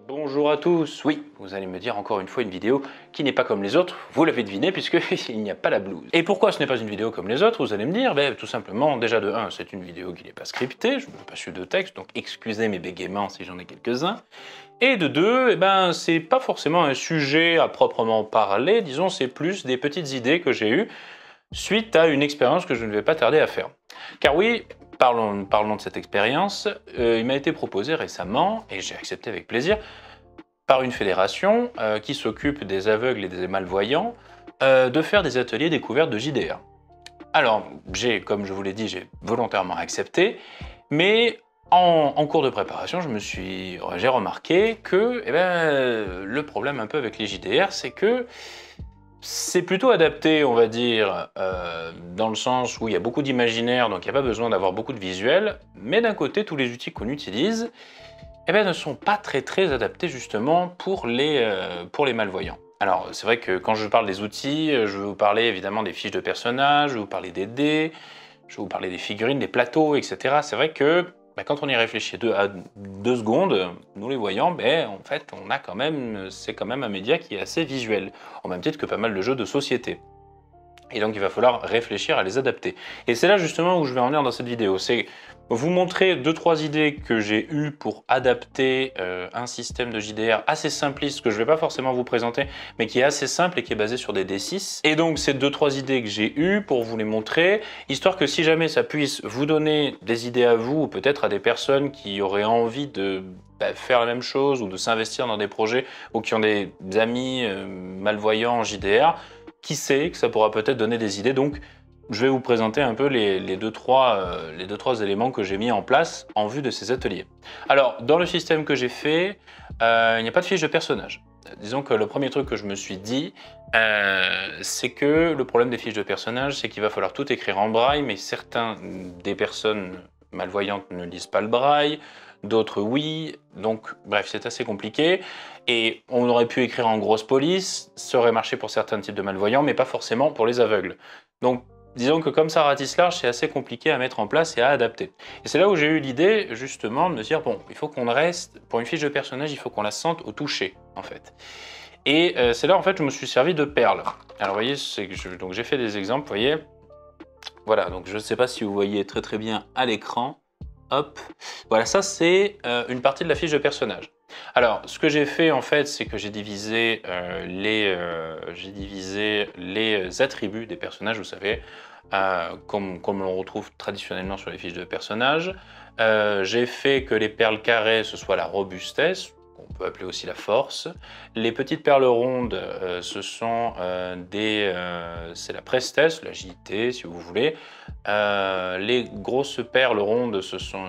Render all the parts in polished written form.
Bonjour à tous, oui, vous allez me dire encore une fois une vidéo qui n'est pas comme les autres, vous l'avez deviné puisqu'il n'y a pas la blouse. Et pourquoi ce n'est pas une vidéo comme les autres, vous allez me dire, tout simplement, déjà de 1, c'est une vidéo qui n'est pas scriptée, je n'ai pas su de texte, donc excusez mes bégaiements si j'en ai quelques-uns. Et de 2, c'est pas forcément un sujet à proprement parler, disons c'est plus des petites idées que j'ai eues suite à une expérience que je ne vais pas tarder à faire. Car oui, parlons de cette expérience, il m'a été proposé récemment, et j'ai accepté avec plaisir, par une fédération qui s'occupe des aveugles et des malvoyants, de faire des ateliers découvertes de JDR. Alors, comme je vous l'ai dit, j'ai volontairement accepté, mais en cours de préparation, j'ai remarqué que le problème un peu avec les JDR, c'est que c'est plutôt adapté, on va dire, dans le sens où il y a beaucoup d'imaginaire, donc il n'y a pas besoin d'avoir beaucoup de visuels, mais d'un côté, tous les outils qu'on utilise ne sont pas très adaptés justement pour les malvoyants. Alors, c'est vrai que quand je parle des outils, je vais vous parler évidemment des fiches de personnages, je vais vous parler des dés, je vais vous parler des figurines, des plateaux, etc. C'est vrai que quand on y réfléchit deux secondes, nous les voyants, en fait, c'est quand même un média qui est assez visuel, au même titre que pas mal de jeux de société. Et donc il va falloir réfléchir à les adapter. Et c'est là justement où je vais en venir dans cette vidéo. C'est vous montrer 2-3 idées que j'ai eues pour adapter un système de JDR assez simpliste, que je ne vais pas forcément vous présenter, mais qui est assez simple et qui est basé sur des D6. Et donc ces 2-3 idées que j'ai eues pour vous les montrer, histoire que si jamais ça puisse vous donner des idées à vous, ou peut-être à des personnes qui auraient envie de faire la même chose, ou de s'investir dans des projets, ou qui ont des amis malvoyants en JDR, qui sait que ça pourra peut-être donner des idées. Donc je vais vous présenter un peu les deux, trois éléments que j'ai mis en place en vue de ces ateliers. Alors, dans le système que j'ai fait, il n'y a pas de fiche de personnage. Disons que le premier truc que je me suis dit, c'est que le problème des fiches de personnage, c'est qu'il va falloir tout écrire en braille, mais des personnes malvoyantes ne lisent pas le braille, d'autres oui, donc bref, c'est assez compliqué. Et on aurait pu écrire en grosse police, ça aurait marché pour certains types de malvoyants, mais pas forcément pour les aveugles. Donc disons que comme ça ratisse large, c'est assez compliqué à mettre en place et à adapter. Et c'est là où j'ai eu l'idée, justement, de me dire, bon, il faut qu'on reste, pour une fiche de personnage, il faut qu'on la sente au toucher, en fait. Et c'est là, en fait, je me suis servi de perles. Alors, vous voyez, donc j'ai fait des exemples, vous voyez. Voilà, donc je ne sais pas si vous voyez très bien à l'écran. Hop, voilà, ça c'est une partie de la fiche de personnage. Alors, ce que j'ai fait en fait, c'est que j'ai divisé les attributs des personnages, vous savez, comme on le retrouve traditionnellement sur les fiches de personnages. J'ai fait que les perles carrées, ce soit la robustesse, qu'on peut appeler aussi la force. Les petites perles rondes, c'est la prestesse, l'agilité, si vous voulez. Les grosses perles rondes,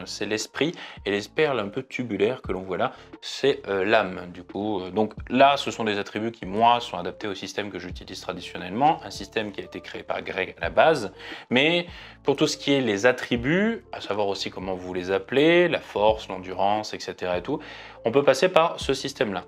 c'est l'esprit. Et les perles un peu tubulaires que l'on voit là, c'est l'âme, du coup. Donc là, ce sont des attributs qui, moi, sont adaptés au système que j'utilise traditionnellement, un système qui a été créé par Greg à la base. Mais pour tout ce qui est les attributs, à savoir aussi comment vous les appelez, la force, l'endurance, etc. et tout, on peut passer par ce système-là.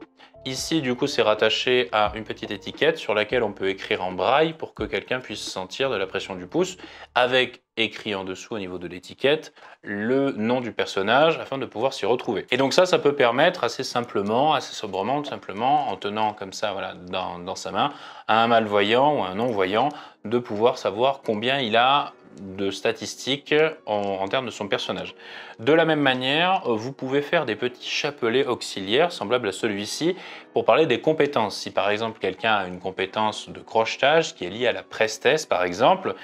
Ici, du coup, c'est rattaché à une petite étiquette sur laquelle on peut écrire en braille pour que quelqu'un puisse sentir de la pression du pouce, avec écrit en dessous au niveau de l'étiquette le nom du personnage afin de pouvoir s'y retrouver. Et donc ça peut permettre assez simplement, assez sobrement, tout simplement, en tenant comme ça voilà, dans sa main, à un malvoyant ou à un non-voyant de pouvoir savoir combien il a de statistiques en termes de son personnage. De la même manière, vous pouvez faire des petits chapelets auxiliaires semblables à celui-ci pour parler des compétences. Si par exemple quelqu'un a une compétence de crochetage qui est liée à la prestesse par exemple,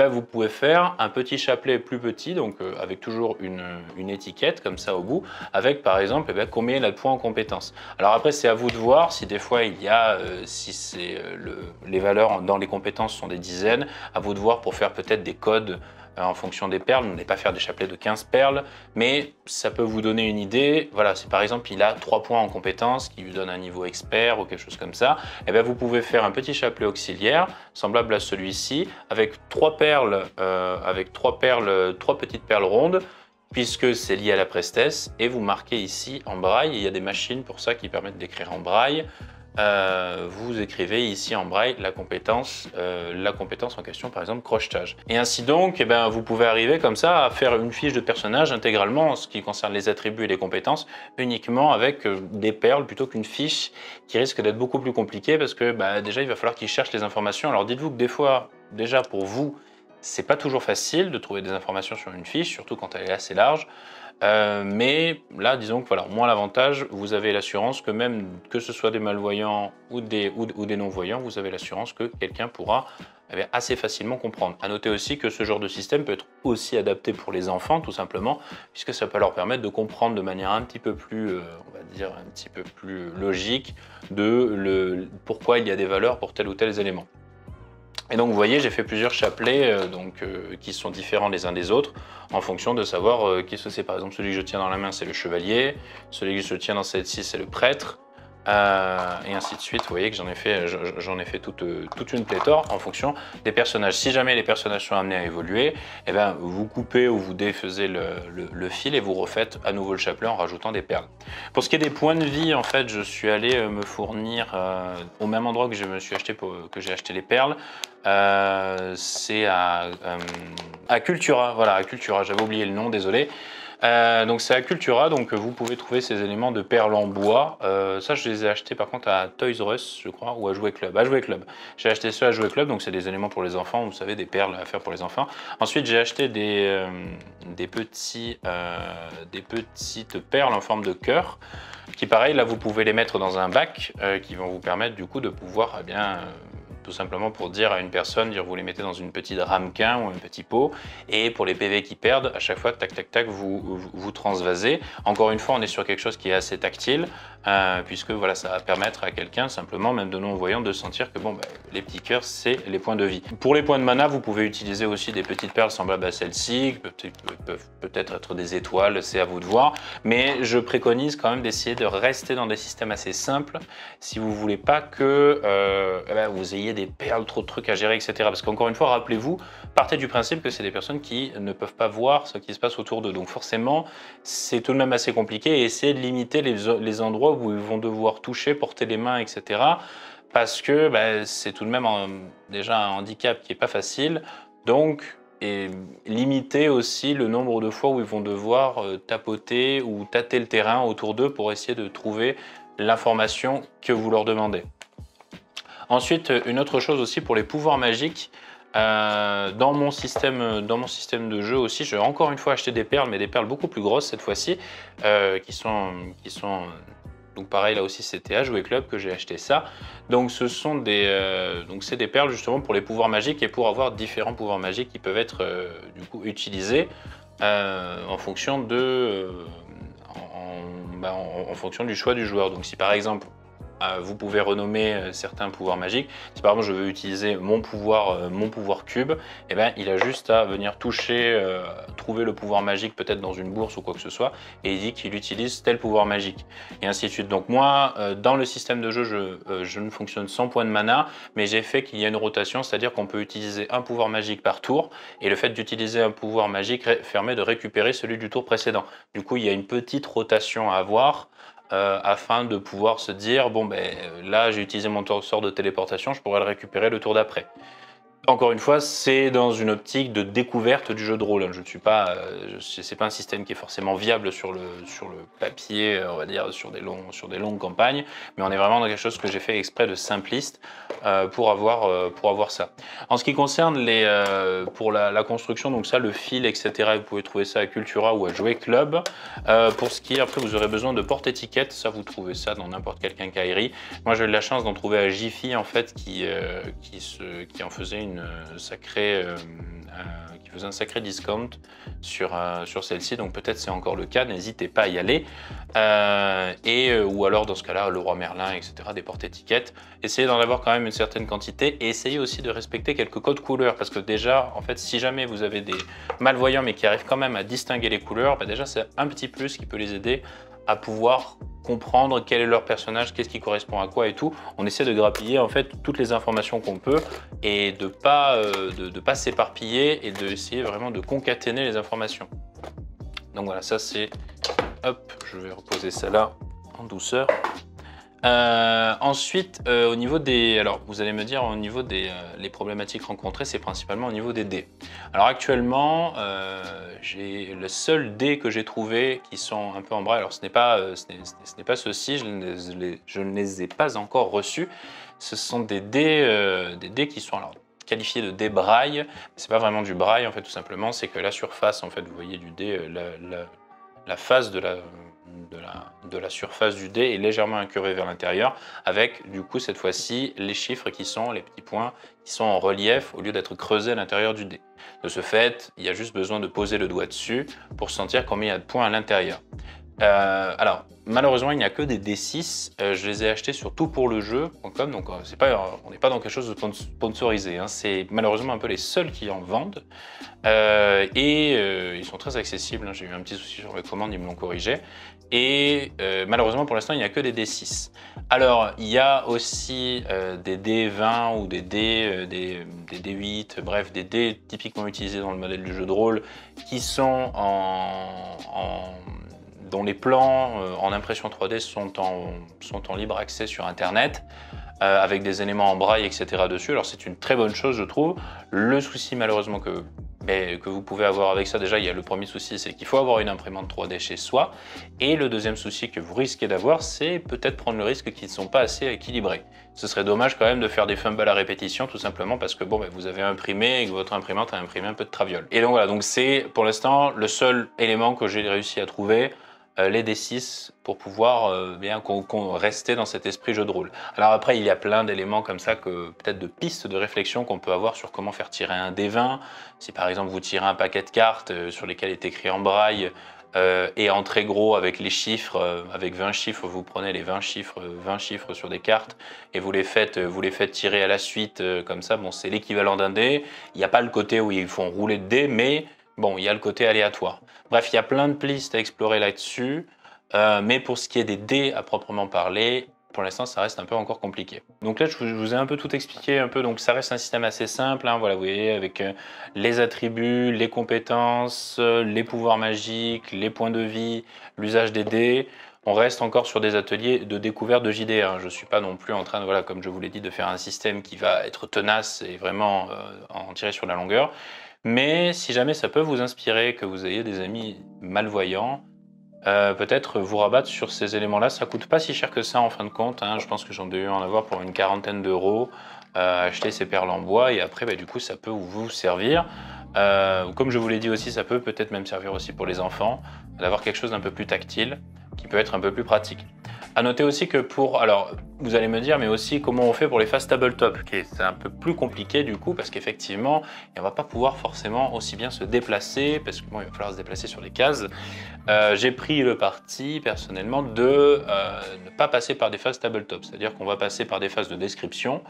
vous pouvez faire un petit chapelet plus petit, donc avec toujours une étiquette comme ça au bout, avec par exemple combien il a de points en compétences. Alors après c'est à vous de voir si des fois il y a, les valeurs dans les compétences sont des dizaines, à vous de voir pour faire peut-être des codes en fonction des perles. N'allez pas faire des chapelets de 15 perles, mais ça peut vous donner une idée. Voilà, si par exemple il a 3 points en compétences qui lui donne un niveau expert ou quelque chose comme ça, vous pouvez faire un petit chapelet auxiliaire semblable à celui-ci avec 3 petites perles rondes, puisque c'est lié à la prestesse, et vous marquez ici en braille. Il y a des machines pour ça qui permettent d'écrire en braille. vous écrivez ici en braille la compétence en question, par exemple crochetage. Et ainsi donc, eh ben, vous pouvez arriver comme ça à faire une fiche de personnage intégralement en ce qui concerne les attributs et les compétences, uniquement avec des perles plutôt qu'une fiche qui risque d'être beaucoup plus compliquée parce que bah, déjà il va falloir qu'il cherche les informations. Alors dites-vous que des fois, déjà pour vous, c'est pas toujours facile de trouver des informations sur une fiche, surtout quand elle est assez large. Mais là, disons que voilà, au moins l'avantage, vous avez l'assurance que même que ce soit des malvoyants ou des non-voyants, vous avez l'assurance que quelqu'un pourra assez facilement comprendre. À noter aussi que ce genre de système peut être aussi adapté pour les enfants, tout simplement, puisque ça peut leur permettre de comprendre de manière un petit peu plus, on va dire, un petit peu plus logique pourquoi il y a des valeurs pour tel ou tel élément. Et donc vous voyez, j'ai fait plusieurs chapelets qui sont différents les uns des autres en fonction de savoir qu'est-ce que c'est. Par exemple, celui que je tiens dans la main, c'est le chevalier, celui que je tiens dans celle-ci, c'est le prêtre, et ainsi de suite. Vous voyez que j'en ai fait toute une pléthore en fonction des personnages. Si jamais les personnages sont amenés à évoluer, eh ben, vous coupez ou vous défaisez le fil et vous refaites à nouveau le chapelet en rajoutant des perles. Pour ce qui est des points de vie, en fait, je suis allé me fournir au même endroit que j'ai acheté les perles. C'est à Cultura, voilà, à Cultura, j'avais oublié le nom, désolé. Donc c'est à Cultura, donc vous pouvez trouver ces éléments de perles en bois. Ça, je les ai achetés par contre à Toys R Us, je crois, ou à Jouet Club. À Jouet Club. J'ai acheté ceux à Jouet Club, donc c'est des éléments pour les enfants, vous savez, des perles à faire pour les enfants. Ensuite, j'ai acheté des petites perles en forme de cœur, qui pareil, là, vous pouvez les mettre dans un bac, qui vont vous permettre du coup de pouvoir, tout simplement pour dire à une personne, vous les mettez dans une petite ramequin ou un petit pot, et pour les PV qui perdent, à chaque fois, tac, tac, tac, vous transvasez. Encore une fois, on est sur quelque chose qui est assez tactile, puisque voilà, ça va permettre à quelqu'un, simplement, même de non-voyant, de sentir que bon, bah, les petits cœurs, c'est les points de vie. Pour les points de mana, vous pouvez utiliser aussi des petites perles semblables à celles-ci, peuvent peut-être être des étoiles, c'est à vous de voir, mais je préconise quand même d'essayer de rester dans des systèmes assez simples, si vous voulez pas que vous ayez des perles, trop de trucs à gérer, etc. Parce qu'encore une fois, rappelez-vous, partez du principe que c'est des personnes qui ne peuvent pas voir ce qui se passe autour d'eux. Donc forcément, c'est tout de même assez compliqué et essayez de limiter les endroits où ils vont devoir toucher, porter les mains, etc. Parce que c'est tout de même déjà un handicap qui n'est pas facile. Donc, et limiter aussi le nombre de fois où ils vont devoir tapoter ou tâter le terrain autour d'eux pour essayer de trouver l'information que vous leur demandez. Ensuite, une autre chose aussi pour les pouvoirs magiques, dans mon système de jeu aussi, j'ai encore une fois acheté des perles, mais des perles beaucoup plus grosses cette fois-ci, qui sont donc pareil, là aussi c'était à Jouet Club que j'ai acheté ça. Donc ce sont c'est des perles justement pour les pouvoirs magiques et pour avoir différents pouvoirs magiques qui peuvent être du coup utilisés en fonction en fonction du choix du joueur. Donc si par exemple vous pouvez renommer certains pouvoirs magiques. Si par exemple je veux utiliser mon pouvoir cube, eh ben, il a juste à venir toucher, trouver le pouvoir magique peut-être dans une bourse ou quoi que ce soit, et il dit qu'il utilise tel pouvoir magique, et ainsi de suite. Donc moi, dans le système de jeu, je ne fonctionne sans points de mana, mais j'ai fait qu'il y a une rotation, c'est-à-dire qu'on peut utiliser un pouvoir magique par tour, et le fait d'utiliser un pouvoir magique permet de récupérer celui du tour précédent. Du coup, il y a une petite rotation à avoir, afin de pouvoir se dire bon là j'ai utilisé mon sort de téléportation, je pourrais le récupérer le tour d'après. Encore une fois, c'est dans une optique de découverte du jeu de rôle. Je ne suis pas, c'est pas un système qui est forcément viable sur le papier, on va dire sur des longues campagnes, mais on est vraiment dans quelque chose que j'ai fait exprès de simpliste pour avoir ça. En ce qui concerne pour la construction, donc ça, le fil, etc. Vous pouvez trouver ça à Cultura ou à Jouet Club. Pour ce qui est, après, vous aurez besoin de porte-étiquettes. Ça, vous trouvez ça dans n'importe quelle quincaillerie. Moi, j'ai eu la chance d'en trouver à Jiffy en fait, qui en faisait qui faisait un sacré discount sur celle-ci, donc peut-être c'est encore le cas, n'hésitez pas à y aller, ou alors dans ce cas-là, Leroy Merlin, etc., des porte-étiquettes, essayez d'en avoir quand même une certaine quantité, et essayez aussi de respecter quelques codes couleurs, parce que déjà, en fait, si jamais vous avez des malvoyants, mais qui arrivent quand même à distinguer les couleurs, déjà c'est un petit plus qui peut les aider à pouvoir comprendre quel est leur personnage, qu'est-ce qui correspond à quoi et tout. On essaie de grappiller en fait toutes les informations qu'on peut et de pas s'éparpiller et d'essayer vraiment de concaténer les informations. Donc voilà, ça c'est... Hop, je vais reposer ça là en douceur. Ensuite, au niveau des... Alors, vous allez me dire, au niveau des les problématiques rencontrées, c'est principalement au niveau des dés. Alors actuellement, j'ai le seul dé que j'ai trouvé qui sont un peu en braille. Alors, ce n'est pas, ce n'est pas ceux-ci, je ne les ai pas encore reçus. Ce sont des dés qui sont alors qualifiés de dés braille. C'est pas vraiment du braille, en fait, tout simplement. C'est que la surface, en fait, vous voyez du dé, la face de la surface du dé est légèrement incurvée vers l'intérieur, avec du coup cette fois-ci les chiffres qui sont les petits points qui sont en relief au lieu d'être creusés à l'intérieur du dé. De ce fait, il y a juste besoin de poser le doigt dessus pour sentir combien il y a de points à l'intérieur. Alors, malheureusement, il n'y a que des D6. Je les ai achetés sur toutpourlejeu.com, donc on n'est pas dans quelque chose de sponsorisé. Hein. C'est malheureusement un peu les seuls qui en vendent. Ils sont très accessibles. Hein. J'ai eu un petit souci sur la commande, ils me l'ont corrigé. Malheureusement, pour l'instant, il n'y a que des D6. Alors, il y a aussi des D20 ou des D8, bref, des dés typiquement utilisés dans le modèle du jeu de rôle qui sont dont les plans en impression 3D sont en libre accès sur Internet, avec des éléments en braille, etc. dessus. Alors c'est une très bonne chose, je trouve. Le souci malheureusement que vous pouvez avoir avec ça, déjà il y a le premier souci, c'est qu'il faut avoir une imprimante 3D chez soi. Et le deuxième souci que vous risquez d'avoir, c'est peut-être prendre le risque qu'ils ne sont pas assez équilibrés. Ce serait dommage quand même de faire des fumbles à répétition, tout simplement parce que vous avez imprimé et que votre imprimante a imprimé un peu de traviole. Et donc voilà, donc c'est pour l'instant le seul élément que j'ai réussi à trouver, les D6 pour pouvoir rester dans cet esprit jeu de rôle. Alors après, il y a plein d'éléments comme ça, peut-être de pistes de réflexion qu'on peut avoir sur comment faire tirer un D20. Si par exemple vous tirez un paquet de cartes sur lesquelles est écrit en braille et en très gros avec les chiffres, avec 20 chiffres, vous prenez les 20 chiffres sur des cartes et vous les faites tirer à la suite comme ça. Bon, c'est l'équivalent d'un dé. Il n'y a pas le côté où ils font rouler de dés, mais bon, il y a le côté aléatoire. Bref, il y a plein de pistes à explorer là-dessus, mais pour ce qui est des dés à proprement parler, pour l'instant, ça reste un peu encore compliqué. Donc là, je vous ai un peu tout expliqué, donc ça reste un système assez simple, hein, voilà, vous voyez, avec les attributs, les compétences, les pouvoirs magiques, les points de vie, l'usage des dés. On reste encore sur des ateliers de découverte de JDR. Hein. Je ne suis pas non plus en train, comme je vous l'ai dit, de faire un système qui va être tenace et vraiment en tirer sur la longueur. Mais si jamais ça peut vous inspirer, que vous ayez des amis malvoyants, peut-être vous rabattre sur ces éléments-là. Ça coûte pas si cher que ça en fin de compte. Hein. Je pense que j'en ai eu en avoir pour une quarantaine d'euros. Acheter ces perles en bois et après, du coup, ça peut vous servir. Comme je vous l'ai dit aussi, ça peut peut-être même servir aussi pour les enfants, d'avoir quelque chose d'un peu plus tactile, qui peut être un peu plus pratique. À noter aussi que alors vous allez me dire, mais aussi comment on fait pour les phases tabletop, c'est un peu plus compliqué du coup, parce qu'effectivement, on va pas pouvoir forcément aussi bien se déplacer, parce que il va falloir se déplacer sur les cases. J'ai pris le parti personnellement de ne pas passer par des phases tabletop, c'est-à-dire qu'on va passer par des phases de description,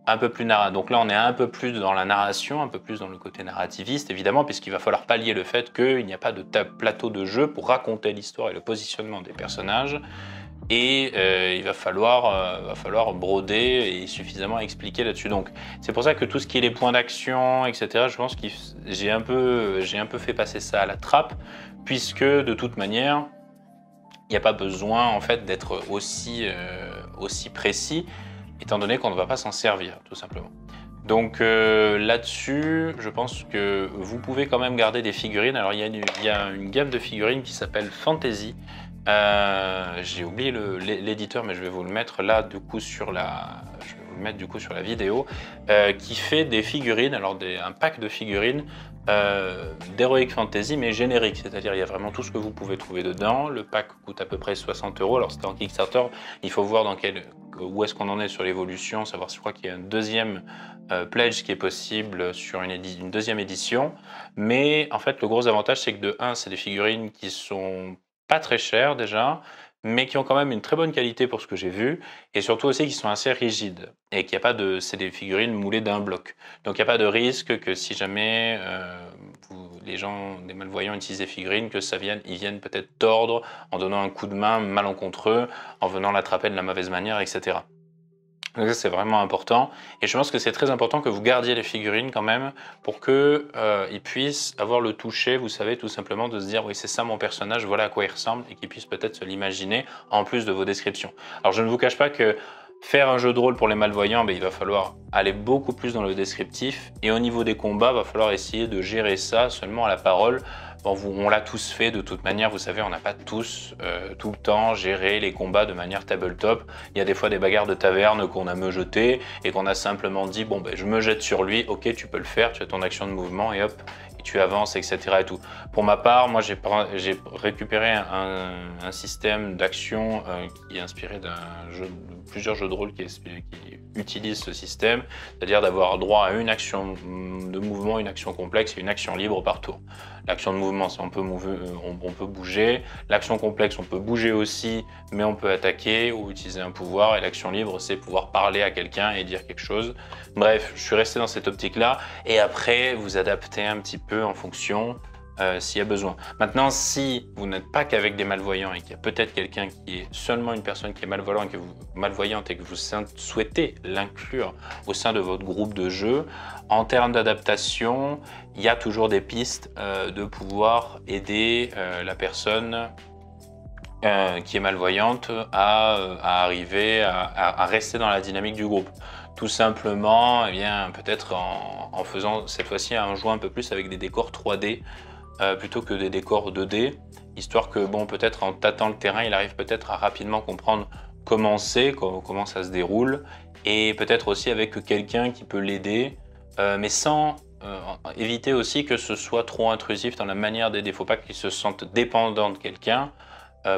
un peu plus donc là on est un peu plus dans la narration, un peu plus dans le côté narrativiste évidemment, puisqu'il va falloir pallier le fait qu'il n'y a pas de plateau de jeu pour raconter l'histoire et le positionnement des personnages, et il va falloir broder et suffisamment expliquer là-dessus. Donc c'est pour ça que tout ce qui est les points d'action, etc., je pense que j'ai un peu fait passer ça à la trappe, puisque de toute manière il n'y a pas besoin en fait d'être aussi précis, étant donné qu'on ne va pas s'en servir, tout simplement. Donc là-dessus, je pense que vous pouvez quand même garder des figurines. Alors il y a une gamme de figurines qui s'appelle Fantasy. J'ai oublié l'éditeur, mais je vais vous le mettre là du coup sur la vidéo, qui fait des figurines, alors un pack de figurines d'Heroic Fantasy mais générique, c'est-à-dire il y a vraiment tout ce que vous pouvez trouver dedans. Le pack coûte à peu près 60 €. Alors c'était en Kickstarter, il faut voir où est-ce qu'on en est sur l'évolution, savoir si je crois qu'il y a un deuxième pledge qui est possible sur une deuxième édition. Mais en fait le gros avantage c'est que de 1, c'est des figurines qui sont pas très chères déjà, mais qui ont quand même une très bonne qualité pour ce que j'ai vu, et surtout aussi qui sont assez rigides, et qu'il n'y a pas c'est des figurines moulées d'un bloc. Donc il n'y a pas de risque que si jamais les gens, des malvoyants utilisent des figurines, que ils viennent peut-être tordre en donnant un coup de main malencontreux, en venant l'attraper de la mauvaise manière, etc. Donc ça, c'est vraiment important. Et je pense que c'est très important que vous gardiez les figurines quand même pour qu'ils puissent avoir le toucher, vous savez, tout simplement de se dire, oui, c'est ça mon personnage, voilà à quoi il ressemble, et qu'ils puissent peut-être se l'imaginer en plus de vos descriptions. Alors je ne vous cache pas que faire un jeu de rôle pour les malvoyants, ben, il va falloir aller beaucoup plus dans le descriptif. Et au niveau des combats, il va falloir essayer de gérer ça seulement à la parole. Bon, on l'a tous fait de toute manière, vous savez, on n'a pas tous tout le temps géré les combats de manière tabletop. Il y a des fois des bagarres de taverne qu'on a me jeté et qu'on a simplement dit, bon ben je me jette sur lui, ok tu peux le faire, tu as ton action de mouvement et hop, et tu avances, etc. et tout. Pour ma part, moi j'ai récupéré un système d'action qui est inspiré de plusieurs jeux de rôle qui utilisent ce système, c'est-à-dire d'avoir droit à une action de mouvement, une action complexe et une action libre par tour. L'action de mouvement, c'est on peut bouger. L'action complexe, on peut bouger aussi, mais on peut attaquer ou utiliser un pouvoir. Et l'action libre, c'est pouvoir parler à quelqu'un et dire quelque chose. Bref, je suis resté dans cette optique-là. Et après, vous adaptez un petit peu en fonction s'il y a besoin. Maintenant, si vous n'êtes pas qu'avec des malvoyants et qu'il y a peut-être quelqu'un qui est seulement une personne qui est malvoyante et que vous souhaitez l'inclure au sein de votre groupe de jeu, en termes d'adaptation, il y a toujours des pistes de pouvoir aider la personne qui est malvoyante à arriver à rester dans la dynamique du groupe. Tout simplement, eh bien, peut-être en faisant cette fois-ci en jouant un peu plus avec des décors 3D plutôt que des décors 2D, histoire que, bon, peut-être en tâtant le terrain, il arrive peut-être à rapidement comprendre comment c'est, comment ça se déroule, et peut-être aussi avec quelqu'un qui peut l'aider, mais sans éviter aussi que ce soit trop intrusif dans la manière d'aider. Il ne faut pas qu'il se sente dépendant de quelqu'un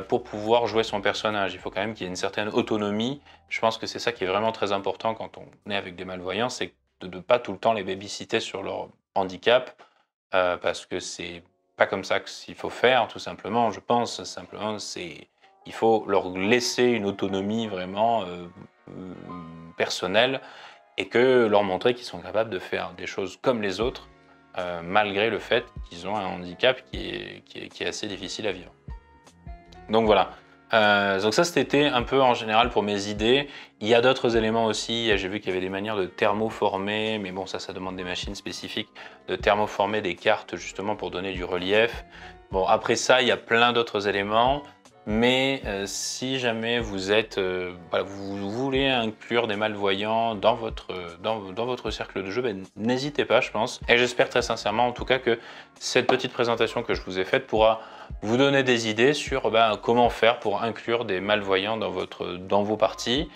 pour pouvoir jouer son personnage. Il faut quand même qu'il y ait une certaine autonomie. Je pense que c'est ça qui est vraiment très important quand on est avec des malvoyants, c'est de ne pas tout le temps les babysitter sur leur handicap, parce que c'est pas comme ça qu'il faut faire, tout simplement. Je pense simplement il faut leur laisser une autonomie vraiment personnelle et que leur montrer qu'ils sont capables de faire des choses comme les autres, malgré le fait qu'ils ont un handicap qui est assez difficile à vivre. Donc voilà. Donc ça c'était un peu en général pour mes idées. Il y a d'autres éléments aussi, j'ai vu qu'il y avait des manières de thermoformer, mais bon ça demande des machines spécifiques, de thermoformer des cartes justement pour donner du relief. Bon après ça il y a plein d'autres éléments, mais si jamais vous voulez inclure des malvoyants dans votre cercle de jeu, ben, n'hésitez pas je pense. Et j'espère très sincèrement en tout cas que cette petite présentation que je vous ai faite pourra vous donner des idées sur comment faire pour inclure des malvoyants dans vos parties,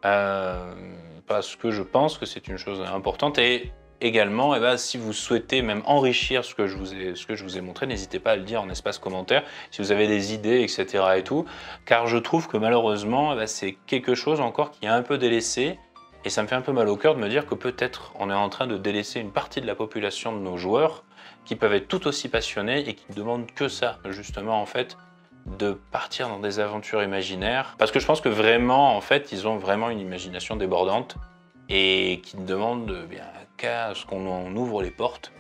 parce que je pense que c'est une chose importante. Et également, si vous souhaitez même enrichir ce que je vous ai montré, n'hésitez pas à le dire en espace commentaire, si vous avez des idées, etc. et tout, car je trouve que malheureusement, c'est quelque chose encore qui est un peu délaissé, et ça me fait un peu mal au cœur de me dire que peut-être on est en train de délaisser une partie de la population de nos joueurs, qui peuvent être tout aussi passionnés et qui ne demandent que ça, justement, en fait, de partir dans des aventures imaginaires. Parce que je pense que vraiment, en fait, ils ont vraiment une imagination débordante et qui ne demandent qu'à ce qu'on en ouvre les portes.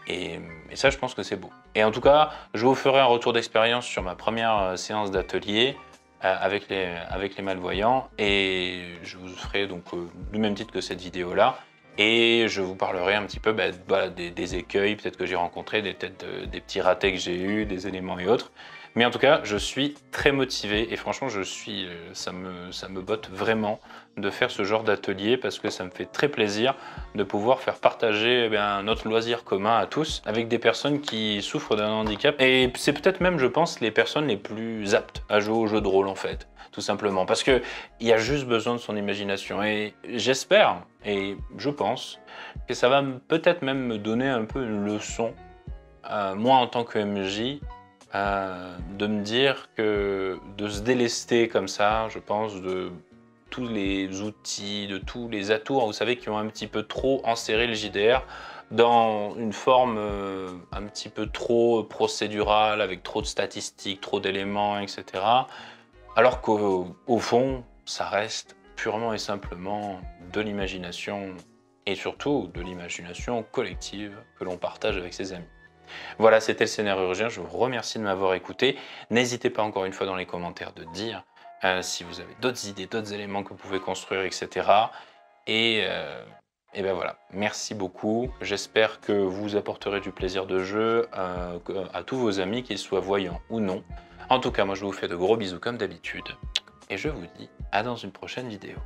Et ça, je pense que c'est beau. Et en tout cas, je vous ferai un retour d'expérience sur ma première séance d'atelier avec les malvoyants. Et je vous ferai donc du même titre que cette vidéo-là. Et je vous parlerai un petit peu des écueils peut-être que j'ai rencontrés, des petits ratés que j'ai eus, des éléments et autres. Mais en tout cas, je suis très motivé et franchement, ça me botte vraiment de faire ce genre d'atelier parce que ça me fait très plaisir de pouvoir faire partager notre loisir commun à tous avec des personnes qui souffrent d'un handicap. Et c'est peut-être même, je pense, les personnes les plus aptes à jouer au jeu de rôle en fait. Tout simplement, parce qu'il y a juste besoin de son imagination. Et j'espère, et je pense, que ça va peut-être même me donner un peu une leçon, moi en tant que MJ, de me dire que de se délester comme ça, je pense, de tous les outils, de tous les atouts, vous savez, qui ont un petit peu trop enserré le JDR dans une forme un petit peu trop procédurale, avec trop de statistiques, trop d'éléments, etc. Alors qu'au fond, ça reste purement et simplement de l'imagination et surtout de l'imagination collective que l'on partage avec ses amis. Voilà, c'était le Scénario Urgent, je vous remercie de m'avoir écouté. N'hésitez pas encore une fois dans les commentaires de dire si vous avez d'autres idées, d'autres éléments que vous pouvez construire, etc. Et ben voilà, merci beaucoup. J'espère que vous apporterez du plaisir de jeu à tous vos amis, qu'ils soient voyants ou non. En tout cas, moi je vous fais de gros bisous comme d'habitude. Et je vous dis à dans une prochaine vidéo.